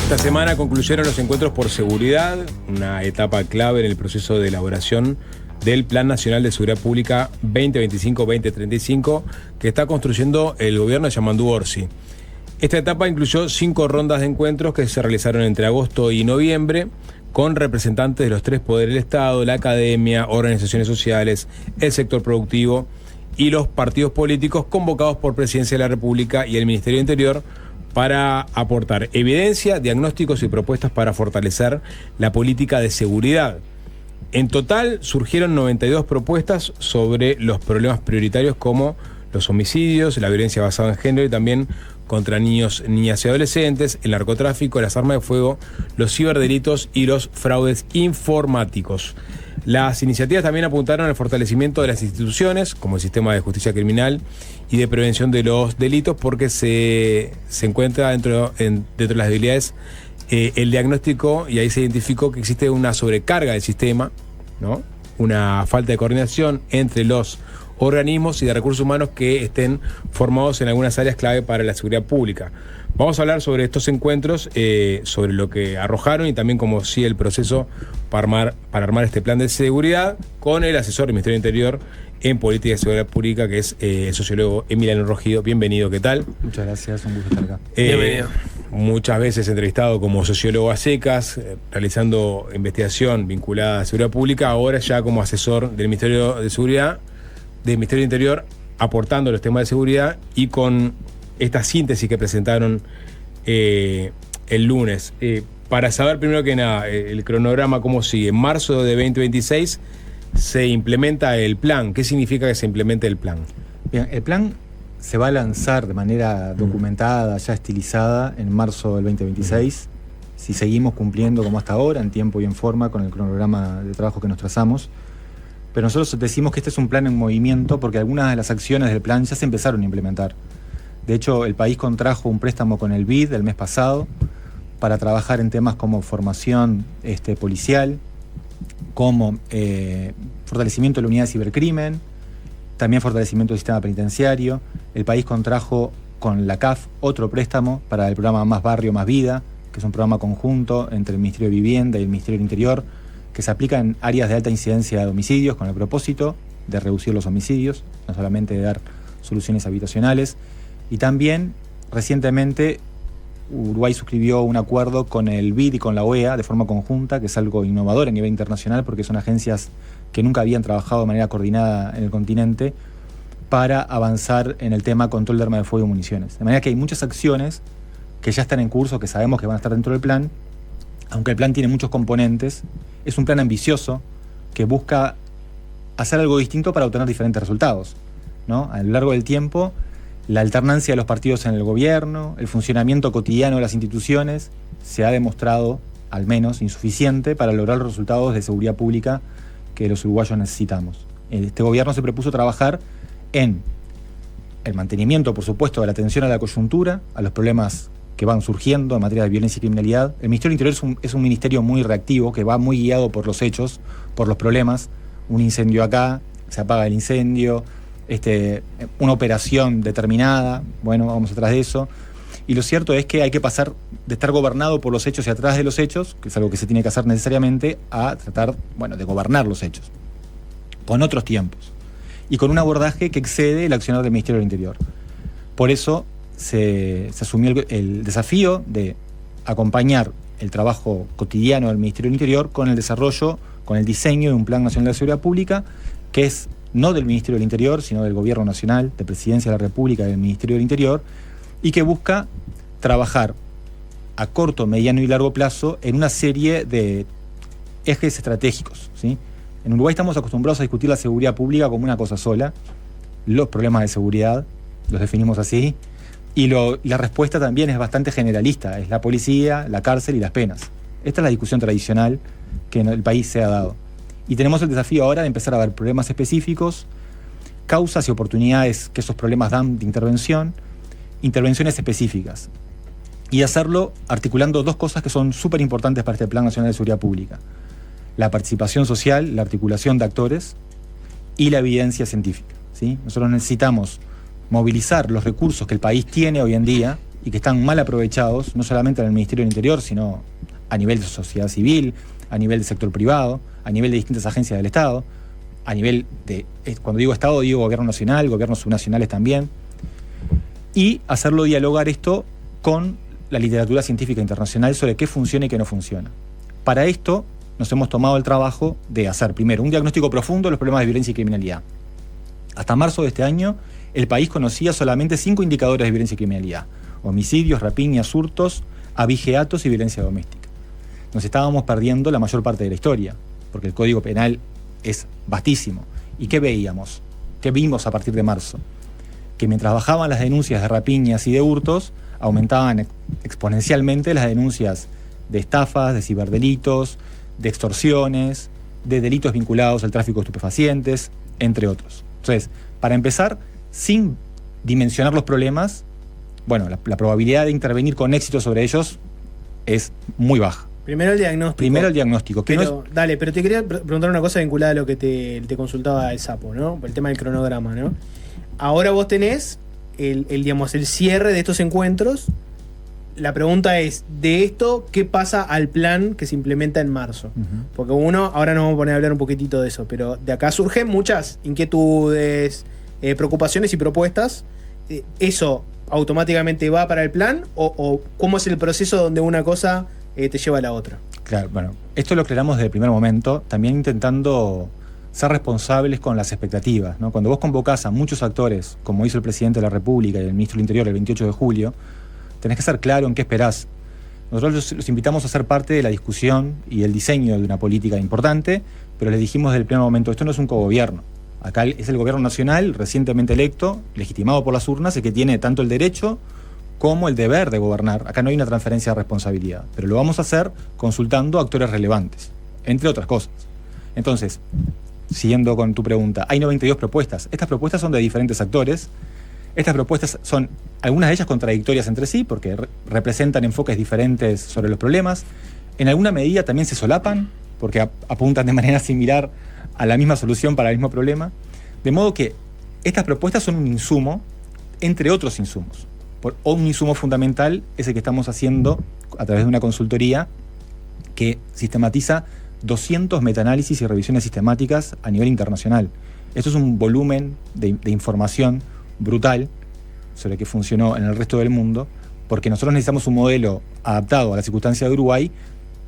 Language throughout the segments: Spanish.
Esta semana concluyeron los encuentros por seguridad, una etapa clave en el proceso de elaboración del Plan Nacional de Seguridad Pública 2025-2035 que está construyendo el gobierno de Yamandu Orsi. Esta etapa incluyó 5 rondas de encuentros que se realizaron entre agosto y noviembre con representantes de los 3 poderes del Estado, la academia, organizaciones sociales, el sector productivo y los partidos políticos convocados por Presidencia de la República y el Ministerio del Interior para aportar evidencia, diagnósticos y propuestas para fortalecer la política de seguridad. En total surgieron 92 propuestas sobre los problemas prioritarios como los homicidios, la violencia basada en género y también contra niños, niñas y adolescentes, el narcotráfico, las armas de fuego, los ciberdelitos y los fraudes informáticos. Las iniciativas también apuntaron al fortalecimiento de las instituciones, como el sistema de justicia criminal y de prevención de los delitos, porque se encuentra dentro de las debilidades el diagnóstico, y ahí se identificó que existe una sobrecarga del sistema, ¿no? Una falta de coordinación entre los organismos y de recursos humanos que estén formados en algunas áreas clave para la seguridad pública. Vamos a hablar sobre estos encuentros, sobre lo que arrojaron y también cómo sigue el proceso para armar este plan de seguridad con el asesor del Ministerio del Interior en Política de Seguridad Pública, que es el sociólogo Emiliano Rogido. Bienvenido, ¿qué tal? Muchas gracias, un gusto estar acá. Bienvenido. Muchas veces entrevistado como sociólogo a secas, realizando investigación vinculada a seguridad pública, ahora ya como asesor del Ministerio de Seguridad, del Ministerio del Interior, aportando los temas de seguridad y con esta síntesis que presentaron el lunes. Para saber primero que nada, el cronograma cómo sigue. En marzo de 2026 se implementa el plan. ¿Qué significa que se implemente el plan? Bien, el plan se va a lanzar de manera documentada, ya estilizada, en marzo del 2026. Si seguimos cumpliendo como hasta ahora, en tiempo y en forma, con el cronograma de trabajo que nos trazamos. Pero nosotros decimos que este es un plan en movimiento porque algunas de las acciones del plan ya se empezaron a implementar. De hecho, el país contrajo un préstamo con el BID el mes pasado para trabajar en temas como formación policial, como fortalecimiento de la unidad de cibercrimen, también fortalecimiento del sistema penitenciario. El país contrajo con la CAF otro préstamo para el programa Más Barrio, Más Vida, que es un programa conjunto entre el Ministerio de Vivienda y el Ministerio del Interior, que se aplica en áreas de alta incidencia de homicidios con el propósito de reducir los homicidios, no solamente de dar soluciones habitacionales. Y también, recientemente, Uruguay suscribió un acuerdo con el BID y con la OEA de forma conjunta, que es algo innovador a nivel internacional porque son agencias que nunca habían trabajado de manera coordinada en el continente para avanzar en el tema control de armas de fuego y municiones. De manera que hay muchas acciones que ya están en curso, que sabemos que van a estar dentro del plan, aunque el plan tiene muchos componentes. Es un plan ambicioso que busca hacer algo distinto para obtener diferentes resultados, ¿no? A lo largo del tiempo, la alternancia de los partidos en el gobierno, el funcionamiento cotidiano de las instituciones, se ha demostrado, al menos, insuficiente para lograr los resultados de seguridad pública que los uruguayos necesitamos. Este gobierno se propuso trabajar en el mantenimiento, por supuesto, de la atención a la coyuntura, a los problemas que van surgiendo en materia de violencia y criminalidad. El Ministerio del Interior es un ministerio muy reactivo, que va muy guiado por los hechos, por los problemas. Un incendio acá, se apaga el incendio, una operación determinada, bueno, vamos atrás de eso. Y lo cierto es que hay que pasar de estar gobernado por los hechos y atrás de los hechos, que es algo que se tiene que hacer necesariamente, a tratar, de gobernar los hechos, con otros tiempos, y con un abordaje que excede el accionar del Ministerio del Interior. Por eso se asumió el desafío de acompañar el trabajo cotidiano del Ministerio del Interior con el desarrollo, con el diseño de un Plan Nacional de Seguridad Pública, que es no del Ministerio del Interior, sino del Gobierno Nacional, de Presidencia de la República y del Ministerio del Interior, y que busca trabajar a corto, mediano y largo plazo en una serie de ejes estratégicos, ¿sí? En Uruguay estamos acostumbrados a discutir la seguridad pública como una cosa sola. Los problemas de seguridad los definimos así, y la respuesta también es bastante generalista, es la policía, la cárcel y las penas. Esta es la discusión tradicional que en el país se ha dado. Y tenemos el desafío ahora de empezar a ver problemas específicos, causas y oportunidades que esos problemas dan de intervenciones específicas. Y hacerlo articulando 2 cosas que son súper importantes para este Plan Nacional de Seguridad Pública: la participación social, la articulación de actores y la evidencia científica, ¿sí? Nosotros necesitamos movilizar los recursos que el país tiene hoy en día y que están mal aprovechados, no solamente en el Ministerio del Interior, sino a nivel de sociedad civil, a nivel del sector privado, a nivel de distintas agencias del Estado, a nivel de, cuando digo Estado, digo gobierno nacional, gobiernos subnacionales también, y hacerlo dialogar esto con la literatura científica internacional sobre qué funciona y qué no funciona. Para esto nos hemos tomado el trabajo de hacer, primero, un diagnóstico profundo de los problemas de violencia y criminalidad. Hasta marzo de este año, el país conocía solamente 5 indicadores de violencia y criminalidad: homicidios, rapiñas, hurtos, abigeatos y violencia doméstica. Nos estábamos perdiendo la mayor parte de la historia, porque el Código Penal es vastísimo. ¿Y qué veíamos? ¿Qué vimos a partir de marzo? Que mientras bajaban las denuncias de rapiñas y de hurtos, aumentaban exponencialmente las denuncias de estafas, de ciberdelitos, de extorsiones, de delitos vinculados al tráfico de estupefacientes, entre otros. Entonces, para empezar, sin dimensionar los problemas, bueno, la probabilidad de intervenir con éxito sobre ellos es muy baja. Primero el diagnóstico. Primero el diagnóstico. Que pero, no es... Dale, pero te quería preguntar una cosa vinculada a lo que te consultaba el Sapo, ¿no? El tema del cronograma, ¿no? Ahora vos tenés digamos, el cierre de estos encuentros. La pregunta es, de esto, ¿qué pasa al plan que se implementa en marzo? Porque ahora nos vamos a poner a hablar un poquitito de eso, pero de acá surgen muchas inquietudes, preocupaciones y propuestas. ¿Eso automáticamente va para el plan? ¿O cómo es el proceso donde una cosa te lleva a la otra? Claro, bueno, esto lo aclaramos desde el primer momento, también intentando ser responsables con las expectativas, ¿no? Cuando vos convocás a muchos actores, como hizo el presidente de la República y el ministro del Interior el 28 de julio, tenés que ser claro en qué esperás. Nosotros los invitamos a ser parte de la discusión y el diseño de una política importante, pero les dijimos desde el primer momento, esto no es un cogobierno. Acá es el gobierno nacional, recientemente electo, legitimado por las urnas, el que tiene tanto el derecho como el deber de gobernar. Acá no hay una transferencia de responsabilidad, pero lo vamos a hacer consultando a actores relevantes, entre otras cosas. Entonces, siguiendo con tu pregunta, hay 92 propuestas. Estas propuestas son de diferentes actores. Estas propuestas son, algunas de ellas contradictorias entre sí, porque representan enfoques diferentes sobre los problemas. En alguna medida también se solapan, porque apuntan de manera similar a la misma solución para el mismo problema. De modo que estas propuestas son un insumo, entre otros insumos. O un insumo fundamental es el que estamos haciendo a través de una consultoría que sistematiza 200 metaanálisis y revisiones sistemáticas a nivel internacional. Esto es un volumen de información brutal sobre qué funcionó en el resto del mundo, porque nosotros necesitamos un modelo adaptado a la circunstancia de Uruguay,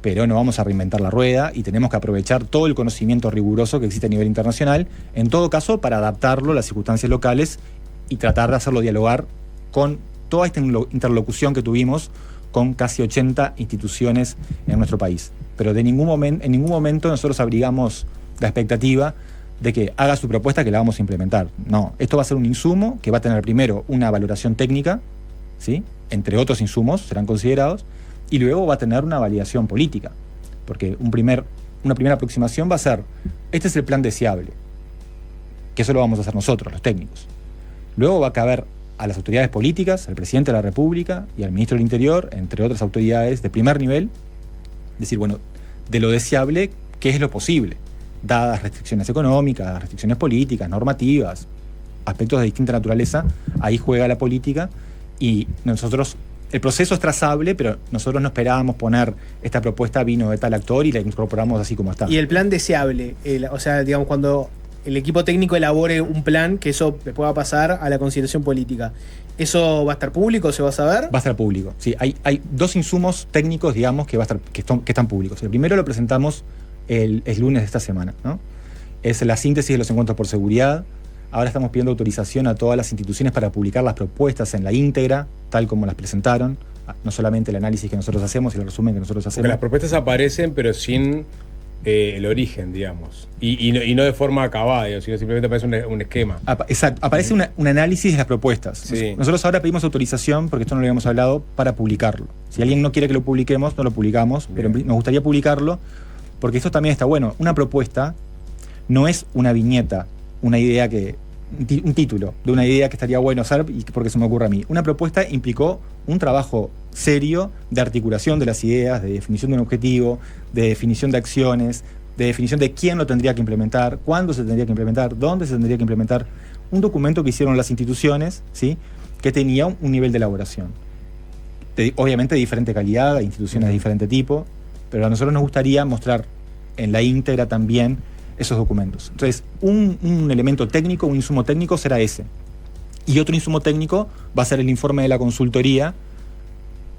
pero no vamos a reinventar la rueda y tenemos que aprovechar todo el conocimiento riguroso que existe a nivel internacional, en todo caso para adaptarlo a las circunstancias locales y tratar de hacerlo dialogar con toda esta interlocución que tuvimos con casi 80 instituciones en nuestro país. Pero en ningún momento nosotros abrigamos la expectativa de que haga su propuesta que la vamos a implementar. No, esto va a ser un insumo que va a tener primero una valoración técnica, ¿sí? Entre otros insumos serán considerados, y luego va a tener una validación política, porque una primera aproximación va a ser, este es el plan deseable, que eso lo vamos a hacer nosotros, los técnicos. Luego va a caber a las autoridades políticas, al presidente de la República y al ministro del Interior, entre otras autoridades de primer nivel, decir, bueno, de lo deseable, ¿qué es lo posible? Dadas restricciones económicas, restricciones políticas, normativas, aspectos de distinta naturaleza, ahí juega la política y nosotros, el proceso es trazable, pero nosotros no esperábamos poner esta propuesta vino de tal actor y la incorporamos así como está. Y el plan deseable, o sea, digamos, cuando el equipo técnico elabore un plan, que eso después va a pasar a la consideración política, ¿eso va a estar público? ¿Se va a saber? Va a estar público, sí. Hay 2 insumos técnicos, digamos, que están públicos. El primero lo presentamos el lunes de esta semana, ¿no? Es la síntesis de los encuentros por seguridad. Ahora estamos pidiendo autorización a todas las instituciones para publicar las propuestas en la íntegra, tal como las presentaron, no solamente el análisis que nosotros hacemos y el resumen que nosotros hacemos. Porque las propuestas aparecen, pero sin el origen, digamos. Y no de forma acabada, sino simplemente aparece un esquema. Exacto, aparece un análisis de las propuestas. Sí. Nosotros ahora pedimos autorización, porque esto no lo habíamos hablado, para publicarlo. Si alguien no quiere que lo publiquemos, no lo publicamos, bien, pero nos gustaría publicarlo, porque esto también está bueno. Una propuesta no es una viñeta, una idea un título de una idea que estaría bueno hacer porque se me ocurre a mí. Una propuesta implicó un trabajo serio de articulación de las ideas, de definición de un objetivo, de definición de acciones, de definición de quién lo tendría que implementar, cuándo se tendría que implementar, dónde se tendría que implementar. Un documento que hicieron las instituciones, ¿sí? Que tenía un nivel de elaboración. obviamente de diferente calidad, de instituciones de diferente tipo, pero a nosotros nos gustaría mostrar en la íntegra también esos documentos. Entonces, un elemento técnico, un insumo técnico será ese. Y otro insumo técnico va a ser el informe de la consultoría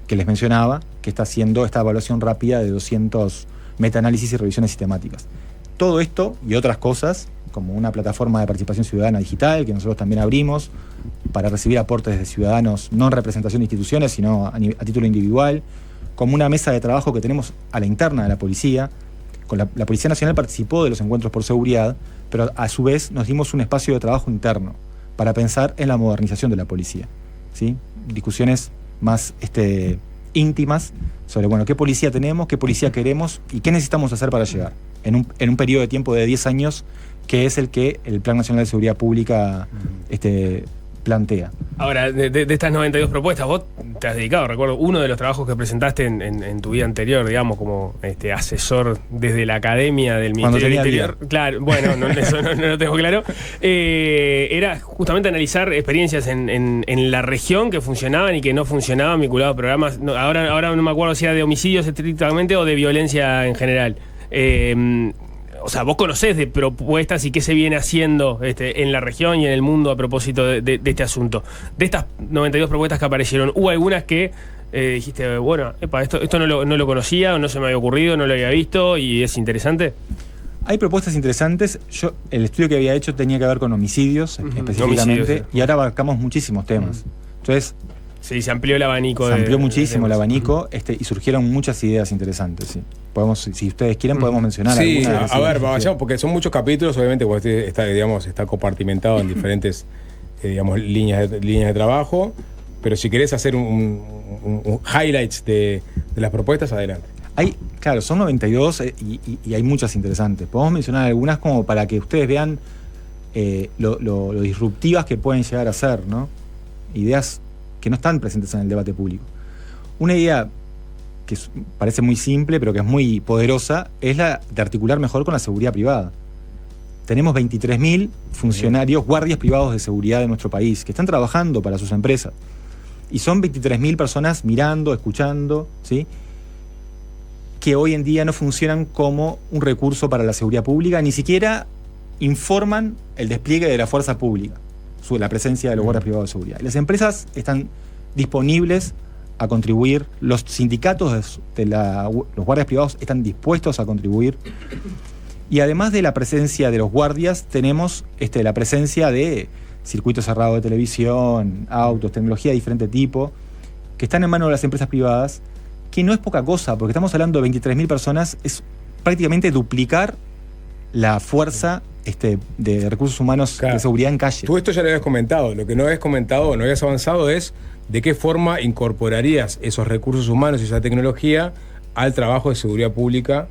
que les mencionaba, que está haciendo esta evaluación rápida de 200 metaanálisis y revisiones sistemáticas. Todo esto y otras cosas, como una plataforma de participación ciudadana digital, que nosotros también abrimos para recibir aportes de ciudadanos, no en representación de instituciones, sino a título individual, como una mesa de trabajo que tenemos a la interna de la policía. Con la Policía Nacional participó de los encuentros por seguridad, pero a su vez nos dimos un espacio de trabajo interno para pensar en la modernización de la policía, ¿sí? Discusiones más íntimas sobre, bueno, qué policía tenemos, qué policía queremos y qué necesitamos hacer para llegar en un periodo de tiempo de 10 años, que es el que el Plan Nacional de Seguridad Pública plantea. Ahora, de estas 92 propuestas, vos te has dedicado, recuerdo, uno de los trabajos que presentaste en tu vida anterior, digamos, como asesor desde la academia del Ministerio del Interior. Claro, bueno, eso no lo tengo claro. Era justamente analizar experiencias en la región que funcionaban y que no funcionaban vinculados a programas. No, ahora no me acuerdo si era de homicidios estrictamente o de violencia en general. O sea, vos conocés de propuestas y qué se viene haciendo en la región y en el mundo a propósito de este asunto. De estas 92 propuestas que aparecieron, ¿hubo algunas que dijiste, bueno, esto no lo conocía o no se me había ocurrido, no lo había visto y es interesante? Hay propuestas interesantes. El estudio que había hecho tenía que ver con homicidios, específicamente, y ahora abarcamos muchísimos temas. Entonces, sí, se amplió el abanico. Se amplió muchísimo el abanico y surgieron muchas ideas interesantes, sí. Podemos, si ustedes quieren, podemos mencionar algunas. Sí, a ver, vayamos, porque son muchos capítulos, obviamente, porque está compartimentado en diferentes líneas de trabajo, pero si querés hacer un highlights de las propuestas, adelante. Claro, son 92 y hay muchas interesantes. Podemos mencionar algunas como para que ustedes vean lo disruptivas que pueden llegar a ser, ¿no? Ideas que no están presentes en el debate público. Una idea que parece muy simple, pero que es muy poderosa, es la de articular mejor con la seguridad privada. Tenemos 23.000 funcionarios, guardias privados de seguridad de nuestro país, que están trabajando para sus empresas. Y son 23.000 personas mirando, escuchando, ¿sí? Que hoy en día no funcionan como un recurso para la seguridad pública, ni siquiera informan el despliegue de la fuerza pública, la presencia de los guardias privados de seguridad. Y las empresas están disponibles a contribuir, los sindicatos los guardias privados están dispuestos a contribuir, y además de la presencia de los guardias, tenemos la presencia de circuitos cerrados de televisión, autos, tecnología de diferente tipo, que están en manos de las empresas privadas, que no es poca cosa, porque estamos hablando de 23.000 personas, es prácticamente duplicar la fuerza de recursos humanos, claro, de seguridad en calle. Tú esto ya lo habías comentado. Lo que no habías comentado, no habías avanzado, es de qué forma incorporarías esos recursos humanos y esa tecnología al trabajo de seguridad pública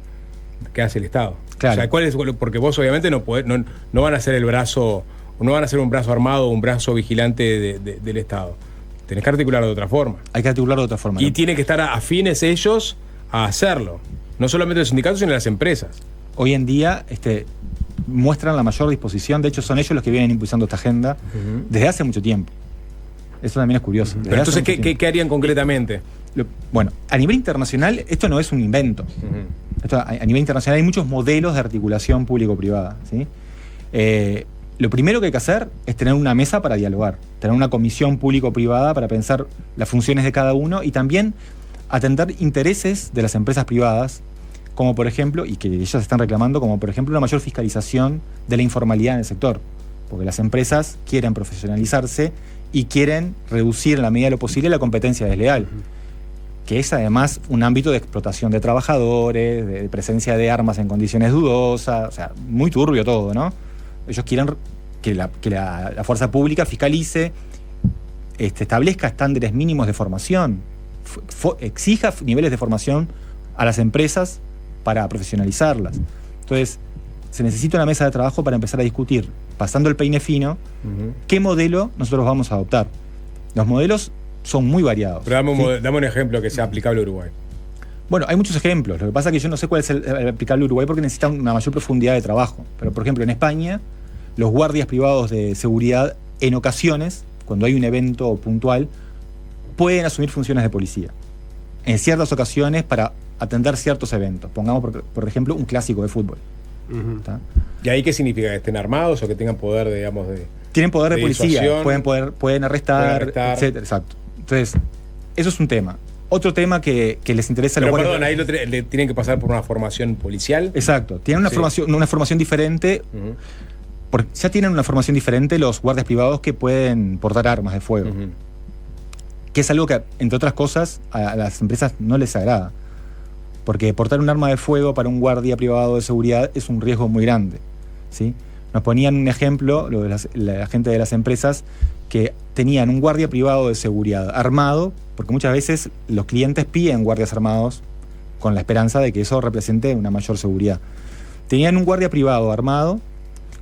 que hace el Estado. Claro. O sea, porque vos obviamente no van a ser el brazo, no van a ser un brazo armado o un brazo vigilante del Estado. Tenés que articularlo de otra forma. Hay que articularlo de otra forma. Y tienen que estar afines ellos a hacerlo. No solamente los sindicatos, sino las empresas. Hoy en día muestran la mayor disposición. De hecho, son ellos los que vienen impulsando esta agenda desde hace mucho tiempo. Eso también es curioso. Pero entonces, ¿qué harían concretamente? Bueno, a nivel internacional, esto no es un invento. A nivel internacional hay muchos modelos de articulación público-privada, ¿sí? Lo primero que hay que hacer es tener una mesa para dialogar, tener una comisión público-privada para pensar las funciones de cada uno y también atender intereses de las empresas privadas, como por ejemplo, y que ellas están reclamando, como por ejemplo una mayor fiscalización de la informalidad en el sector, porque las empresas quieren profesionalizarse y quieren reducir en la medida de lo posible la competencia desleal, que es además un ámbito de explotación de trabajadores, de presencia de armas en condiciones dudosas, o sea, muy turbio todo, ¿no? Ellos quieren que la fuerza pública fiscalice, establezca estándares mínimos de formación, exija niveles de formación a las empresas para profesionalizarlas. Entonces, se necesita una mesa de trabajo para empezar a discutir, pasando el peine fino, qué modelo nosotros vamos a adoptar. Los modelos son muy variados. Pero dame un ejemplo que sea aplicable a Uruguay. Bueno, hay muchos ejemplos. Lo que pasa es que yo no sé cuál es el aplicable a Uruguay porque necesita una mayor profundidad de trabajo. Pero, por ejemplo, en España, los guardias privados de seguridad, en ocasiones, cuando hay un evento puntual, pueden asumir funciones de policía en ciertas ocasiones para atender ciertos eventos. Pongamos, por ejemplo, un clásico de fútbol. ¿Y ahí qué significa? ¿Que estén armados o que tengan poder, digamos, de... Tienen poder de policía, disuasión, pueden arrestar, etc. Exacto. Entonces, eso es un tema. Otro tema que les interesa a los guardias... Perdón, ahí le tienen que pasar por una formación policial. Exacto. Tienen una formación diferente. Ya tienen una formación diferente los guardias privados que pueden portar armas de fuego. Que es algo que, entre otras cosas, a las empresas no les agrada. Porque portar un arma de fuego para un guardia privado de seguridad es un riesgo muy grande, ¿sí? Nos ponían un ejemplo, la gente de las empresas, que tenían un guardia privado de seguridad armado, porque muchas veces los clientes piden guardias armados con la esperanza de que eso represente una mayor seguridad. Tenían un guardia privado armado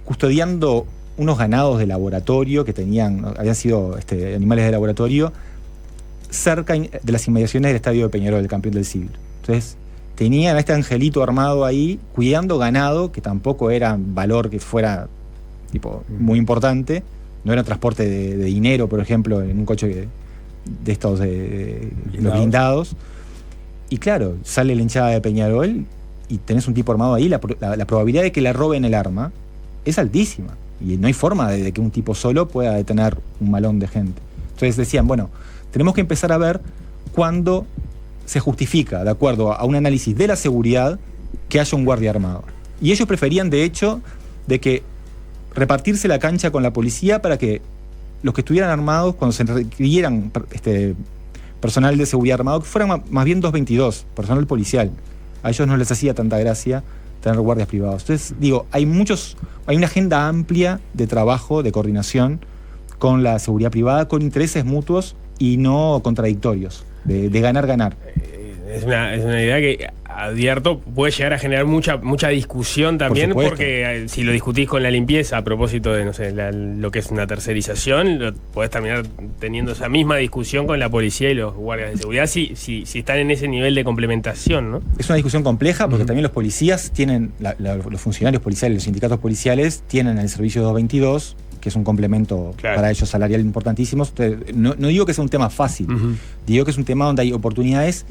custodiando unos ganados de laboratorio que habían sido animales de laboratorio cerca de las inmediaciones del estadio de Peñarol, el campeón del siglo. Entonces, tenían a este angelito armado ahí, cuidando ganado, que tampoco era valor que fuera muy importante. No era transporte de dinero, por ejemplo, en un coche de estos los blindados. Y claro, sale la hinchada de Peñarol y tenés un tipo armado ahí, la probabilidad de que le roben el arma es altísima. Y no hay forma de que un tipo solo pueda detener un malón de gente. Entonces decían, bueno, tenemos que empezar a ver cuándo se justifica, de acuerdo a un análisis de la seguridad, que haya un guardia armado. Y ellos preferían, de hecho, de que repartirse la cancha con la policía para que los que estuvieran armados, cuando se requirieran personal de seguridad armado, que fueran más bien 222, personal policial. A ellos no les hacía tanta gracia tener guardias privados. Entonces, digo, hay una agenda amplia de trabajo, de coordinación con la seguridad privada, con intereses mutuos y no contradictorios, de ganar-ganar. Es una idea que, advierto, puede llegar a generar mucha discusión también, porque si lo discutís con la limpieza a propósito de, no sé, lo que es una tercerización, podés terminar teniendo esa misma discusión con la policía y los guardias de seguridad si están en ese nivel de complementación, ¿no? Es una discusión compleja porque también los policías tienen, los funcionarios policiales, los sindicatos policiales tienen el servicio 222, que es un complemento para ellos salarial importantísimo. No digo que sea un tema fácil, digo que es un tema donde hay oportunidades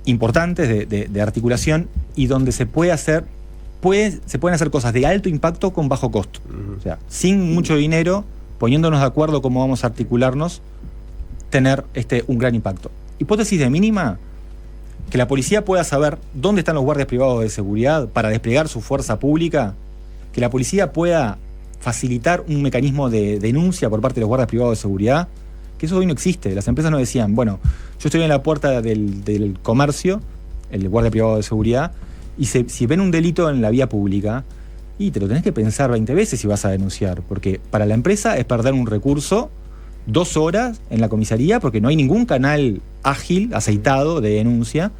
importantes de articulación y donde se pueden hacer cosas de alto impacto con bajo costo. O sea, sin mucho dinero, poniéndonos de acuerdo cómo vamos a articularnos, tener un gran impacto. Hipótesis de mínima, que la policía pueda saber dónde están los guardias privados de seguridad para desplegar su fuerza pública, que la policía pueda facilitar un mecanismo de denuncia por parte de los guardias privados de seguridad, que eso hoy no existe. Las empresas nos decían, bueno, yo estoy en la puerta del comercio, el guardia privado de seguridad, y si ven un delito en la vía pública, y te lo tenés que pensar 20 veces si vas a denunciar, porque para la empresa es perder un recurso, 2 horas en la comisaría, porque no hay ningún canal ágil, aceitado de denuncia,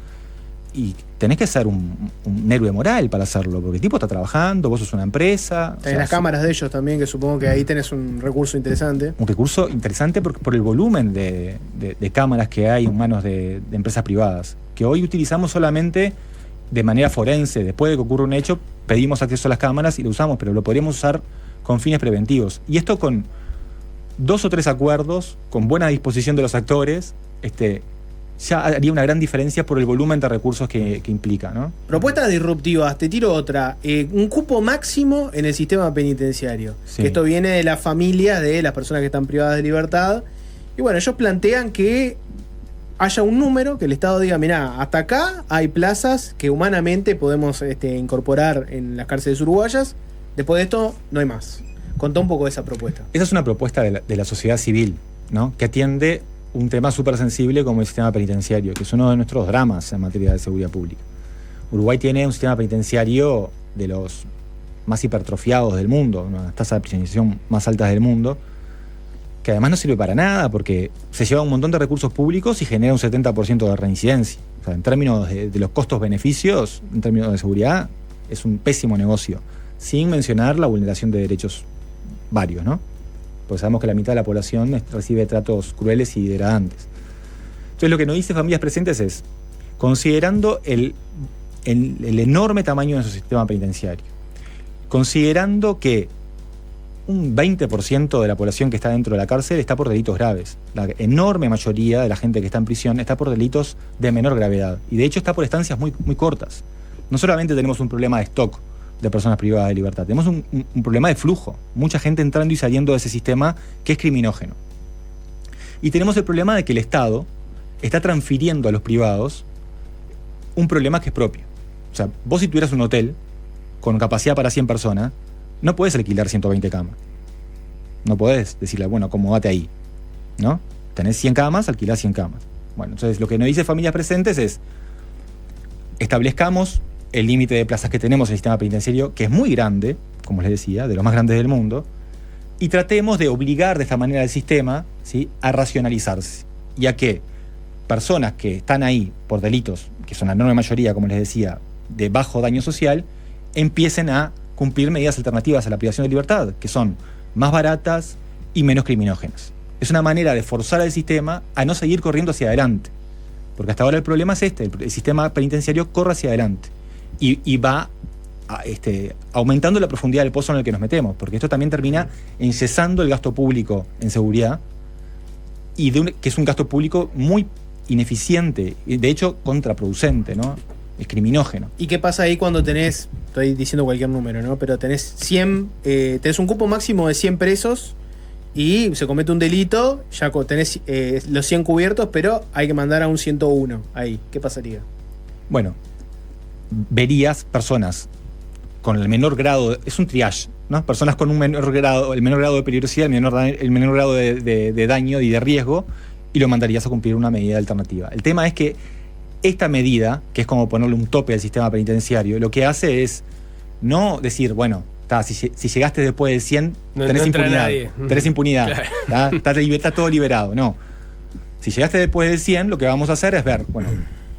y tenés que ser un héroe moral para hacerlo, porque el tipo está trabajando, vos sos una empresa. Tenés las cámaras de ellos también, que supongo que ahí tenés un recurso interesante. Un recurso interesante por el volumen de cámaras que hay en manos de empresas privadas, que hoy utilizamos solamente de manera forense. Después de que ocurre un hecho, pedimos acceso a las cámaras y lo usamos, pero lo podríamos usar con fines preventivos. Y esto con 2 o 3 acuerdos, con buena disposición de los actores, ya haría una gran diferencia por el volumen de recursos que implica, ¿no? Propuestas disruptivas, te tiro otra. Un cupo máximo en el sistema penitenciario. Sí. Que esto viene de las familias de las personas que están privadas de libertad. Y bueno, ellos plantean que haya un número, que el Estado diga, mirá, hasta acá hay plazas que humanamente podemos incorporar en las cárceles uruguayas. Después de esto, no hay más. Contá un poco de esa propuesta. Esa es una propuesta de la sociedad civil, ¿no? Que atiende un tema súper sensible como el sistema penitenciario, que es uno de nuestros dramas en materia de seguridad pública. Uruguay tiene un sistema penitenciario de los más hipertrofiados del mundo, una de las tasas de prisionización más altas del mundo, que además no sirve para nada porque se lleva un montón de recursos públicos y genera un 70% de reincidencia. O sea, en términos de los costos-beneficios, en términos de seguridad, es un pésimo negocio, sin mencionar la vulneración de derechos varios, ¿no? Porque sabemos que la mitad de la población recibe tratos crueles y degradantes. Entonces, lo que nos dice Familias Presentes es, considerando el enorme tamaño de nuestro sistema penitenciario, considerando que un 20% de la población que está dentro de la cárcel está por delitos graves. La enorme mayoría de la gente que está en prisión está por delitos de menor gravedad. Y de hecho está por estancias muy, muy cortas. No solamente tenemos un problema de stock de personas privadas de libertad, tenemos un problema de flujo. Mucha gente entrando y saliendo de ese sistema que es criminógeno. Y tenemos el problema de que el Estado está transfiriendo a los privados un problema que es propio. O sea, vos si tuvieras un hotel con capacidad para 100 personas, no podés alquilar 120 camas. No podés decirle, bueno, acomodate ahí, ¿no? Tenés 100 camas, alquilás 100 camas. Bueno, entonces lo que nos dice Familias Presentes es, establezcamos el límite de plazas que tenemos en el sistema penitenciario, que es muy grande, como les decía, de los más grandes del mundo, y tratemos de obligar de esta manera al sistema, ¿sí?, a racionalizarse. Y a que personas que están ahí por delitos, que son la enorme mayoría, como les decía, de bajo daño social, empiecen a cumplir medidas alternativas a la privación de libertad, que son más baratas y menos criminógenas. Es una manera de forzar al sistema a no seguir corriendo hacia adelante. Porque hasta ahora el problema es el sistema penitenciario corre hacia adelante y va aumentando la profundidad del pozo en el que nos metemos, porque esto también termina encesando el gasto público en seguridad, y que es un gasto público muy ineficiente y de hecho contraproducente, ¿no? Es criminógeno. ¿Y qué pasa ahí cuando tenés, estoy diciendo cualquier número, ¿no?, pero tenés 100, tenés un cupo máximo de 100 presos y se comete un delito, ya tenés los 100 cubiertos, pero hay que mandar a un 101 ahí? ¿Qué pasaría? Bueno, verías personas con el menor grado, es un triage, ¿no? Personas con el menor grado de peligrosidad, el menor grado de daño y de riesgo, y lo mandarías a cumplir una medida alternativa. El tema es que esta medida, que es como ponerle un tope al sistema penitenciario, lo que hace es no decir, bueno, si llegaste después del 100, tenés impunidad. Tenés impunidad. Claro. Está todo liberado. No. Si llegaste después del 100, lo que vamos a hacer es ver, bueno,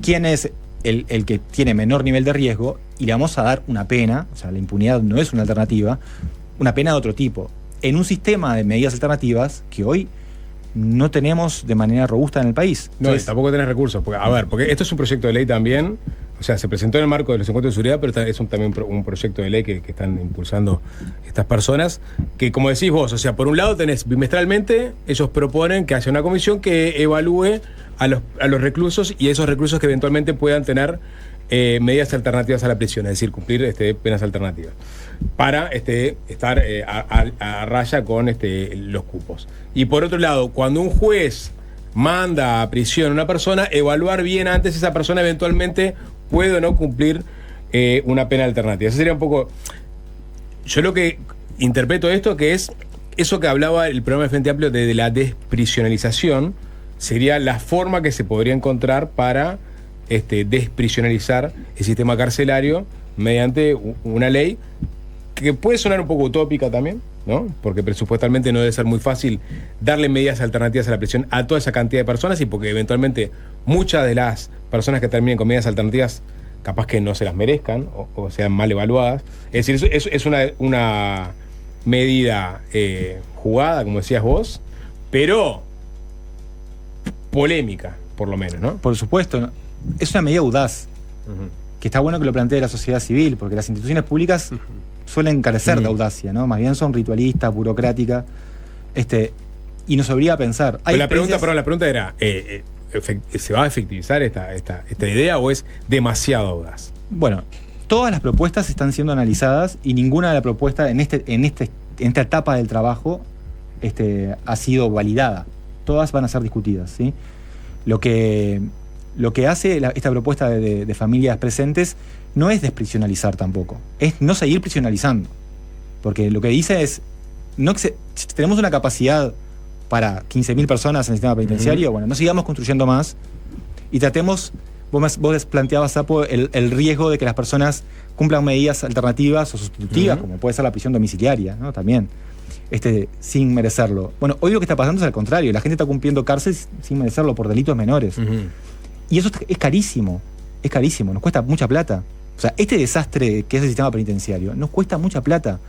quién es el que tiene menor nivel de riesgo, y le vamos a dar una pena, o sea, la impunidad no es una alternativa, una pena de otro tipo, en un sistema de medidas alternativas que hoy no tenemos de manera robusta en el país. Entonces, tampoco tenés recursos. Porque esto es un proyecto de ley también. O sea, se presentó en el marco de los encuentros de seguridad, pero es también un proyecto de ley que están impulsando estas personas. Que, como decís vos, o sea, por un lado tenés bimestralmente, ellos proponen que haya una comisión que evalúe a los reclusos, y esos reclusos que eventualmente puedan tener medidas alternativas a la prisión, es decir, cumplir penas alternativas, para estar a raya con los cupos. Y por otro lado, cuando un juez manda a prisión a una persona, evaluar bien antes si esa persona eventualmente puede o no cumplir una pena alternativa. Eso sería un poco... Yo lo que interpreto esto, que es eso que hablaba el programa de Frente Amplio de la desprisionalización, sería la forma que se podría encontrar para desprisionalizar el sistema carcelario mediante una ley que puede sonar un poco utópica también, ¿no? Porque presupuestalmente no debe ser muy fácil darle medidas alternativas a la prisión a toda esa cantidad de personas, y porque eventualmente muchas de las personas que terminen con medidas alternativas capaz que no se las merezcan o sean mal evaluadas. Es decir, es una medida jugada, como decías vos, pero polémica, por lo menos, ¿no? Por supuesto, es una medida audaz, que está bueno que lo plantee la sociedad civil, porque las instituciones públicas suelen carecer de audacia, ¿no? Más bien son ritualistas, burocráticas, y nos obliga a pensar. La pregunta era, ¿se va a efectivizar esta idea o es demasiado audaz? Bueno, todas las propuestas están siendo analizadas y ninguna de las propuestas en esta etapa del trabajo ha sido validada. Todas van a ser discutidas, ¿sí? Lo que hace esta propuesta de Familias Presentes no es desprisionalizar tampoco, es no seguir prisionalizando. Porque lo que dice es, si tenemos una capacidad para 15.000 personas en el sistema penitenciario, bueno, no sigamos construyendo más y tratemos, vos planteabas, Sapo, el riesgo de que las personas cumplan medidas alternativas o sustitutivas, como puede ser la prisión domiciliaria, ¿no? También, sin merecerlo. Bueno, hoy lo que está pasando es al contrario, la gente está cumpliendo cárcel sin merecerlo por delitos menores. Y eso es carísimo, nos cuesta mucha plata. O sea, este desastre que es el sistema penitenciario nos cuesta mucha plata.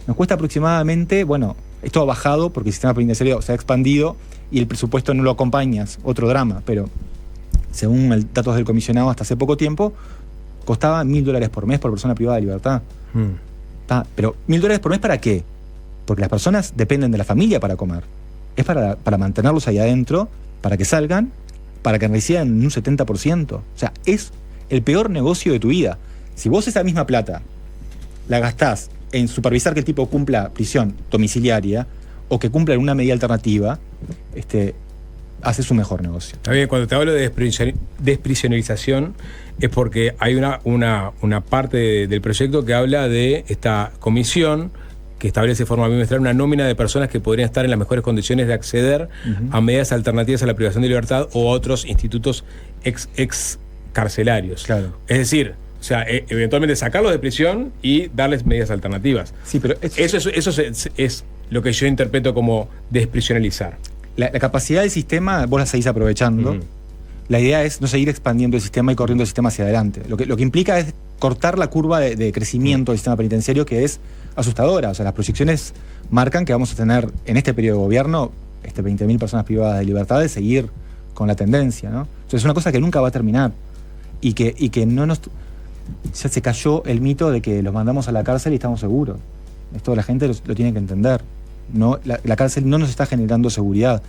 Nos cuesta aproximadamente, bueno, esto ha bajado porque el sistema penitenciario se ha expandido y el presupuesto no lo acompaña, es otro drama, pero según datos del comisionado hasta hace poco tiempo, costaba $1.000 por mes por persona privada de libertad. Pero $1.000 por mes, ¿para qué? porque las personas dependen de la familia para comer. Es para mantenerlos ahí adentro, para que salgan, para que reciban un 70%. O sea, es el peor negocio de tu vida. Si vos esa misma plata la gastás en supervisar que el tipo cumpla prisión domiciliaria o que cumpla alguna medida alternativa, haces un mejor negocio. Está bien, cuando te hablo de desprisionerización es porque hay una parte del proyecto que habla de esta comisión que establece de forma bimestral una nómina de personas que podrían estar en las mejores condiciones de acceder a medidas alternativas a la privación de libertad o a otros institutos ex carcelarios. Claro. Es decir, o sea, eventualmente sacarlos de prisión y darles medidas alternativas. Sí, pero eso es lo que yo interpreto como desprisionalizar. La capacidad del sistema vos la seguís aprovechando. La idea es no seguir expandiendo el sistema y corriendo el sistema hacia adelante. Lo que implica es cortar la curva de crecimiento del sistema penitenciario, que es asustadora. O sea, las proyecciones marcan que vamos a tener en este periodo de gobierno 20.000 personas privadas de libertad, de seguir con la tendencia, ¿no? Entonces es una cosa que nunca va a terminar. Y que no nos... Ya se cayó el mito de que los mandamos a la cárcel y estamos seguros. Esto la gente lo tiene que entender. No, la cárcel no nos está generando seguridad.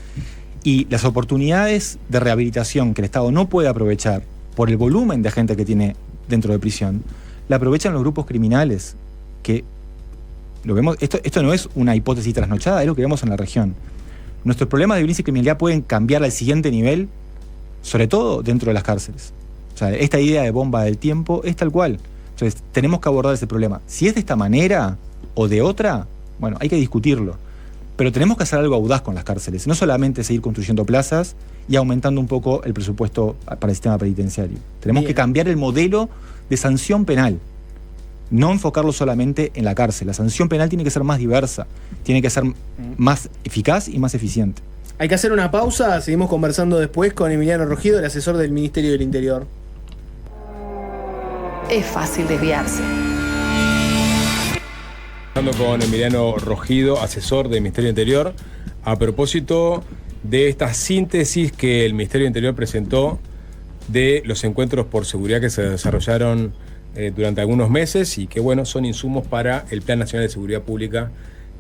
Y las oportunidades de rehabilitación que el Estado no puede aprovechar por el volumen de gente que tiene dentro de prisión, la aprovechan los grupos criminales, que lo vemos. Esto no es una hipótesis trasnochada, es lo que vemos en la región. Nuestros problemas de violencia y criminalidad pueden cambiar al siguiente nivel, sobre todo dentro de las cárceles. O sea, esta idea de bomba del tiempo es tal cual. Entonces, tenemos que abordar ese problema. Si es de esta manera o de otra, bueno, hay que discutirlo. Pero tenemos que hacer algo audaz con las cárceles. No solamente seguir construyendo plazas y aumentando un poco el presupuesto para el sistema penitenciario. Tenemos que cambiar el modelo de sanción penal. No enfocarlo solamente en la cárcel. La sanción penal tiene que ser más diversa. Tiene que ser más eficaz y más eficiente. Hay que hacer una pausa. Seguimos conversando después con Emiliano Rogido, el asesor del Ministerio del Interior. Es fácil desviarse. Hablando con Emiliano Rogido, asesor del Ministerio del Interior, a propósito de esta síntesis que el Ministerio del Interior presentó de los encuentros por seguridad que se desarrollaron durante algunos meses y que, bueno, son insumos para el Plan Nacional de Seguridad Pública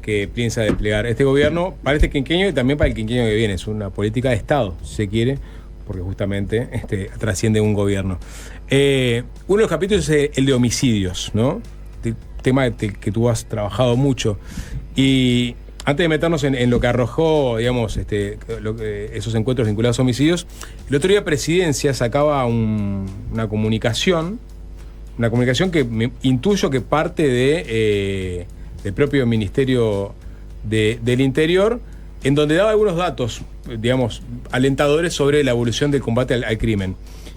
que piensa desplegar este gobierno para este quinquenio y también para el quinquenio que viene. Es una política de Estado, si se quiere, porque justamente trasciende un gobierno. Uno de los capítulos es el de homicidios, ¿no? Tema que tú has trabajado mucho. Y antes de meternos en lo que arrojó, digamos, esos encuentros vinculados a homicidios, el otro día Presidencia sacaba una comunicación que me intuyo que parte del propio Ministerio del Interior, en donde daba algunos datos, digamos, alentadores sobre la evolución del combate al crimen.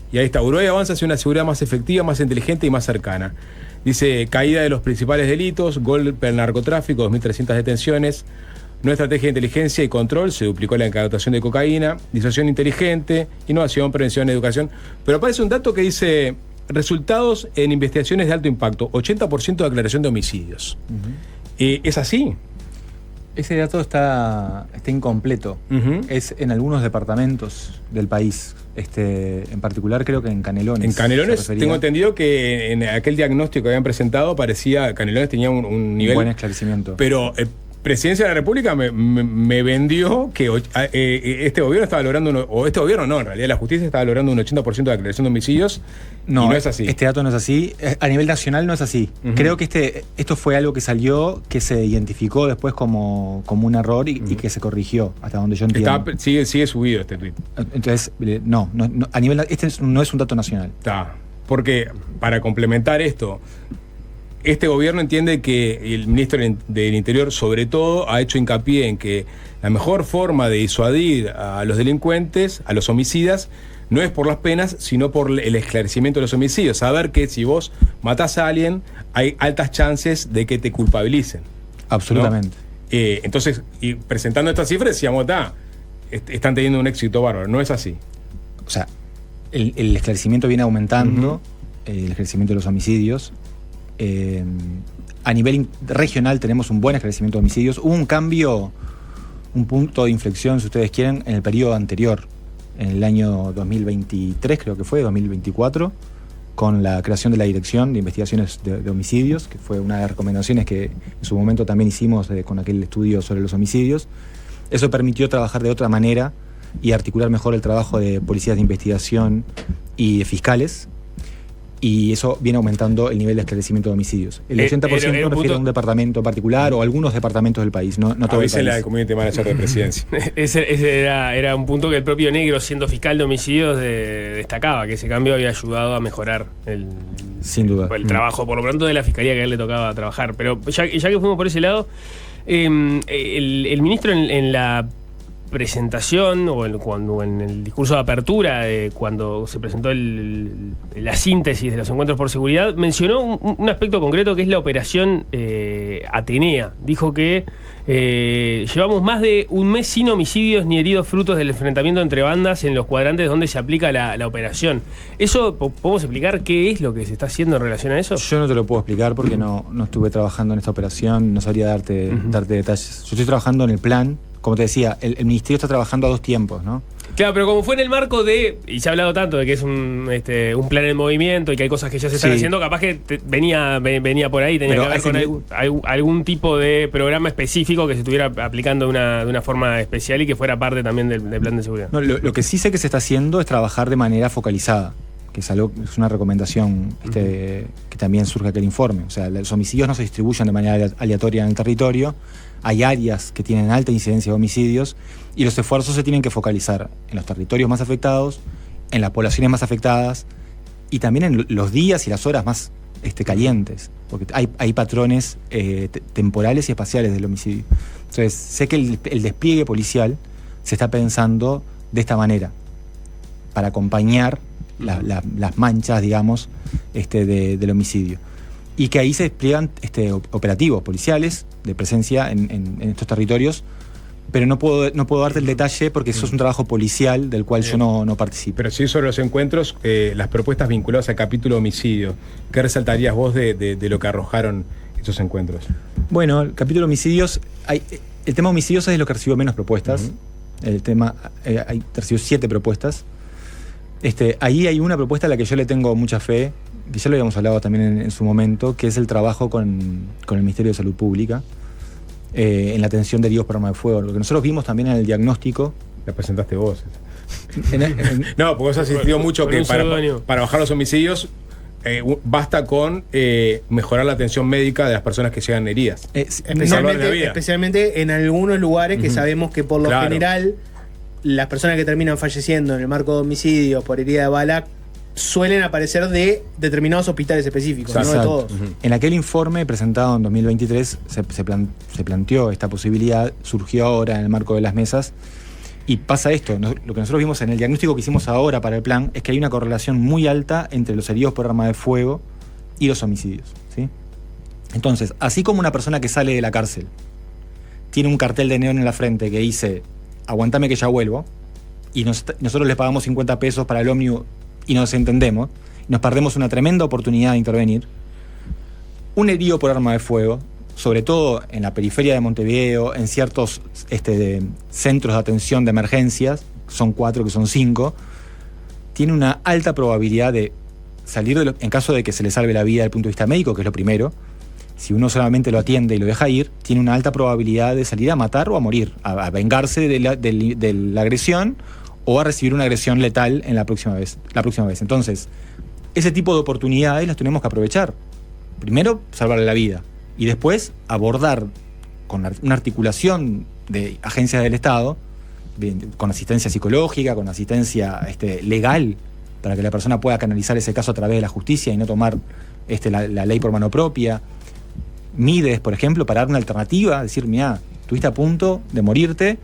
Y ahí está: Uruguay avanza hacia una seguridad más efectiva, más inteligente y más cercana. Dice: caída de los principales delitos, golpe al narcotráfico, 2.300 detenciones, nueva estrategia de inteligencia y control, se duplicó la incautación de cocaína, disuasión inteligente, innovación, prevención, educación. Pero aparece un dato que dice: resultados en investigaciones de alto impacto, 80% de aclaración de homicidios. ¿Es así? Ese dato está incompleto. Es en algunos departamentos del país. En particular creo que en Canelones. En Canelones tengo entendido que en aquel diagnóstico que habían presentado parecía Canelones tenía un nivel... buen esclarecimiento. Pero Presidencia de la República me vendió que este gobierno estaba logrando, en realidad la justicia estaba logrando un 80% de aclaración de homicidios. No, y no es así. Este dato no es así. A nivel nacional no es así. Creo que esto fue algo que salió, que se identificó después como un error y que se corrigió, hasta donde yo entiendo. Sigue subido este tuit. Entonces, no, a nivel, no es un dato nacional. Está. Porque, para complementar esto, este gobierno entiende que el ministro del Interior, sobre todo, ha hecho hincapié en que la mejor forma de disuadir a los delincuentes, a los homicidas, no es por las penas, sino por el esclarecimiento de los homicidios. Saber que si vos matás a alguien, hay altas chances de que te culpabilicen. Absolutamente. ¿No? Entonces, y presentando estas cifras, decíamos, están teniendo un éxito bárbaro. No es así. O sea, el esclarecimiento viene aumentando, el esclarecimiento de los homicidios. A nivel regional tenemos un buen esclarecimiento de homicidios. Hubo un cambio, un punto de inflexión, si ustedes quieren, en el periodo anterior, en el año 2023, creo que fue, 2024, con la creación de la Dirección de Investigaciones de Homicidios, que fue una de las recomendaciones que en su momento también hicimos con aquel estudio sobre los homicidios. Eso permitió trabajar de otra manera y articular mejor el trabajo de policías de investigación y de fiscales, y eso viene aumentando el nivel de esclarecimiento de homicidios. El 80% refiere a un departamento en particular o algunos departamentos del país, no todo el país. La community manager de presidencia. ese era un punto que el propio Negro, siendo fiscal de homicidios, destacaba, que ese cambio había ayudado a mejorar sin duda el trabajo, por lo pronto, de la fiscalía que a él le tocaba trabajar. Pero ya que fuimos por ese lado, el ministro en la presentación o en el discurso de apertura, cuando se presentó la síntesis de los encuentros por seguridad, mencionó un aspecto concreto que es la operación Atenea. Dijo que llevamos más de un mes sin homicidios ni heridos frutos del enfrentamiento entre bandas en los cuadrantes donde se aplica la operación. ¿Eso podemos explicar qué es lo que se está haciendo en relación a eso? Yo no te lo puedo explicar porque no estuve trabajando en esta operación, no sabría darte detalles. Yo estoy trabajando en el plan. Como te decía, el ministerio está trabajando a dos tiempos, ¿no? Claro, pero como fue en el marco y se ha hablado tanto de que es un plan en movimiento y que hay cosas que ya se están haciendo, capaz que venía por ahí, tenía que ver con algún tipo de programa específico que se estuviera aplicando de una forma especial y que fuera parte también del plan de seguridad. No, lo que sí sé que se está haciendo es trabajar de manera focalizada, que es una recomendación que también surge aquel informe. O sea, los homicidios no se distribuyen de manera aleatoria en el territorio. Hay áreas que tienen alta incidencia de homicidios y los esfuerzos se tienen que focalizar en los territorios más afectados, en las poblaciones más afectadas y también en los días y las horas más calientes, porque hay patrones temporales y espaciales del homicidio. Entonces, sé que el despliegue policial se está pensando de esta manera, para acompañar las manchas, digamos, del homicidio. Y que ahí se despliegan operativos policiales de presencia en estos territorios, pero no puedo darte el detalle porque eso es un trabajo policial del cual yo no participo. Pero sí, sobre los encuentros, las propuestas vinculadas al capítulo homicidio, ¿qué resaltarías vos de lo que arrojaron esos encuentros? Bueno, el capítulo homicidios, el tema homicidios es de lo que recibió menos propuestas. El tema, recibió 7 propuestas. Ahí hay una propuesta a la que yo le tengo mucha fe, que ya lo habíamos hablado también en su momento, que es el trabajo con el Ministerio de Salud Pública en la atención de heridos por arma de fuego. Lo que nosotros vimos también en el diagnóstico. La presentaste vos. No, porque vos has insistido mucho que para bajar los homicidios basta con mejorar la atención médica de las personas que llegan heridas. Especialmente en algunos lugares que sabemos que por lo general las personas que terminan falleciendo en el marco de homicidios por herida de bala suelen aparecer de determinados hospitales específicos, no de todos. En aquel informe presentado en 2023 se planteó esta posibilidad, surgió ahora en el marco de las mesas, y pasa esto. Lo que nosotros vimos en el diagnóstico que hicimos ahora para el plan es que hay una correlación muy alta entre los heridos por arma de fuego y los homicidios, ¿sí? Entonces, así como una persona que sale de la cárcel tiene un cartel de neón en la frente que dice aguantame que ya vuelvo, y nosotros le pagamos 50 pesos para el ómnibus y nos entendemos, nos perdemos una tremenda oportunidad de intervenir. Un herido por arma de fuego, sobre todo en la periferia de Montevideo, en ciertos centros de atención de emergencias, son 4 que son 5, tiene una alta probabilidad de salir en caso de que se le salve la vida desde el punto de vista médico, que es lo primero. Si uno solamente lo atiende y lo deja ir, tiene una alta probabilidad de salir a matar o a morir, a vengarse de la agresión o a recibir una agresión letal en la próxima vez. Entonces, ese tipo de oportunidades las tenemos que aprovechar. Primero, salvarle la vida. Y después, abordar con una articulación de agencias del Estado, con asistencia psicológica, con asistencia legal, para que la persona pueda canalizar ese caso a través de la justicia y no tomar la ley por mano propia. Mides, por ejemplo, para dar una alternativa, decir, mira, estuviste a punto de morirte,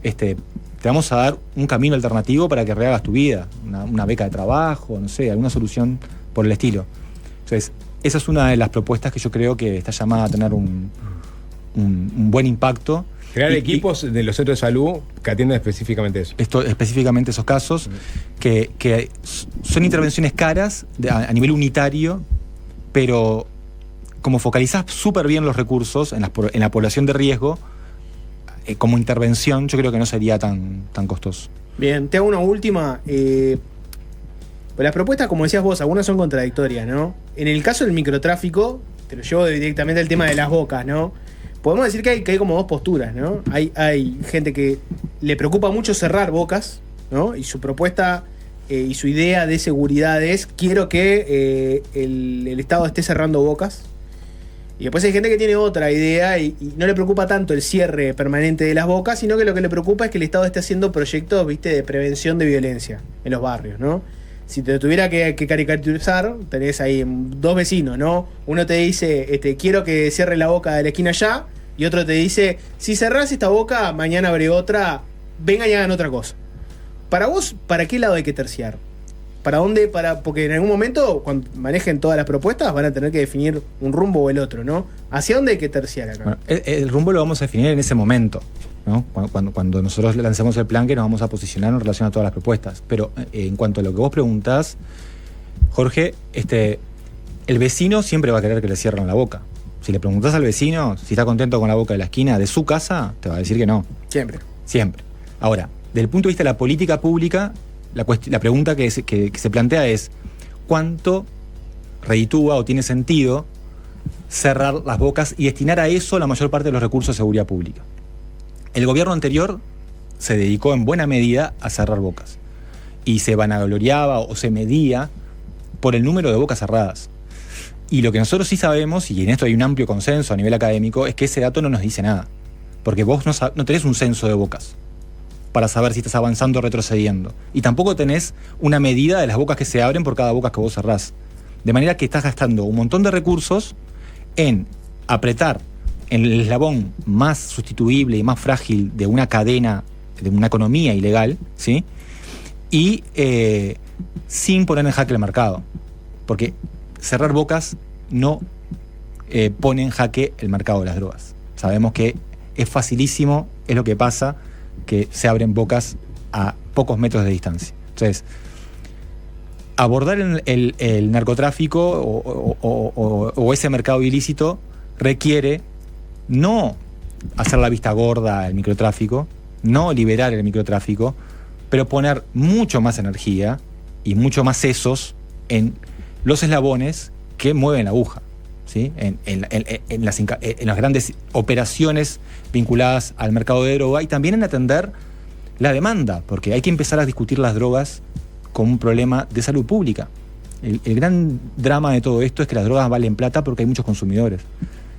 te vamos a dar un camino alternativo para que rehagas tu vida, una beca de trabajo, no sé, alguna solución por el estilo. Entonces, esa es una de las propuestas que yo creo que está llamada a tener un buen impacto. Crear equipos de los centros de salud que atiendan específicamente eso. Específicamente esos casos, que son intervenciones caras a nivel unitario, pero como focalizás súper bien los recursos en la población de riesgo, como intervención, yo creo que no sería tan costoso. Bien, te hago una última. Pues las propuestas, como decías vos, algunas son contradictorias, ¿no? En el caso del microtráfico, te lo llevo directamente al tema de las bocas, ¿no? Podemos decir que hay como dos posturas, ¿no? Hay gente que le preocupa mucho cerrar bocas, ¿no? Y su propuesta y su idea de seguridad es: quiero que el Estado esté cerrando bocas. Y después hay gente que tiene otra idea y no le preocupa tanto el cierre permanente de las bocas, sino que lo que le preocupa es que el Estado esté haciendo proyectos, ¿viste?, de prevención de violencia en los barrios, ¿no? Si te tuviera que caricaturizar, tenés ahí dos vecinos, ¿no? Uno te dice, quiero que cierre la boca de la esquina ya, y otro te dice, si cerrás esta boca, mañana abre otra, vengan y hagan otra cosa. Para vos, ¿para qué lado hay que terciar? ¿Para dónde? Porque en algún momento, cuando manejen todas las propuestas, van a tener que definir un rumbo o el otro, ¿no? ¿Hacia dónde hay que terciar acá? Bueno, el rumbo lo vamos a definir en ese momento, ¿no? Cuando nosotros lancemos el plan, que nos vamos a posicionar en relación a todas las propuestas. Pero en cuanto a lo que vos preguntás, Jorge, el vecino siempre va a querer que le cierren la boca. Si le preguntás al vecino si está contento con la boca de la esquina de su casa, te va a decir que no. Siempre. Ahora, desde el punto de vista de la política pública, la pregunta que se plantea es: ¿cuánto reditúa o tiene sentido cerrar las bocas y destinar a eso la mayor parte de los recursos de seguridad pública? El gobierno anterior se dedicó en buena medida a cerrar bocas y se vanagloriaba o se medía por el número de bocas cerradas. Y lo que nosotros sí sabemos, y en esto hay un amplio consenso a nivel académico, es que ese dato no nos dice nada. Porque vos no tenés un censo de bocas para saber si estás avanzando o retrocediendo. Y tampoco tenés una medida de las bocas que se abren por cada boca que vos cerrás. De manera que estás gastando un montón de recursos en apretar en el eslabón más sustituible y más frágil de una cadena, de una economía ilegal, ¿sí? Y sin poner en jaque el mercado. Porque cerrar bocas no pone en jaque el mercado de las drogas. Sabemos que es facilísimo, es lo que pasa, que se abren bocas a pocos metros de distancia. Entonces, abordar el narcotráfico o ese mercado ilícito requiere no hacer la vista gorda al microtráfico, no liberar el microtráfico, pero poner mucho más energía y mucho más sesos en los eslabones que mueven la aguja, ¿sí? En las grandes operaciones vinculadas al mercado de droga, y también en atender la demanda, porque hay que empezar a discutir las drogas como un problema de salud pública. El gran drama de todo esto es que las drogas valen plata porque hay muchos consumidores,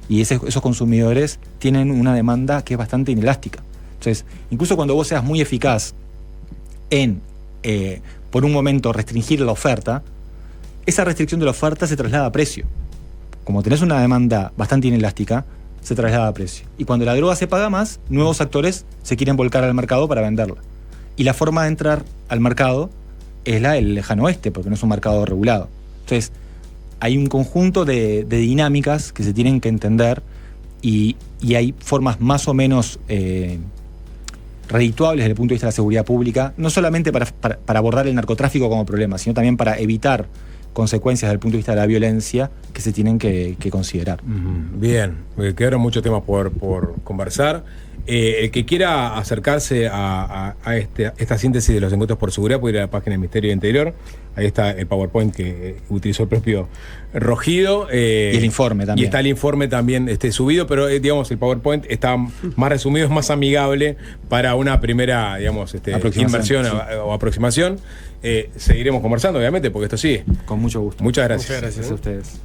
y esos consumidores tienen una demanda que es bastante inelástica. Entonces, incluso cuando vos seas muy eficaz en, por un momento, restringir la oferta, esa restricción de la oferta se traslada a precio. Como tenés una demanda bastante inelástica, se traslada a precio. Y cuando la droga se paga más, nuevos actores se quieren volcar al mercado para venderla. Y la forma de entrar al mercado es la del lejano oeste, porque no es un mercado regulado. Entonces, hay un conjunto de dinámicas que se tienen que entender, y hay formas más o menos redituables desde el punto de vista de la seguridad pública, no solamente para abordar el narcotráfico como problema, sino también para evitar consecuencias desde el punto de vista de la violencia que se tienen que considerar. Bien, quedaron muchos temas por conversar. El que quiera acercarse a esta síntesis de los encuentros por seguridad puede ir a la página del Ministerio del Interior. Ahí está el PowerPoint que utilizó el propio Rogido. Y el informe también. Y está el informe también subido, pero digamos el PowerPoint está más resumido, es más amigable para una primera, digamos, inversión, sí, o aproximación. Seguiremos conversando, obviamente, porque esto sigue. Con mucho gusto. Muchas gracias. Muchas gracias a ustedes.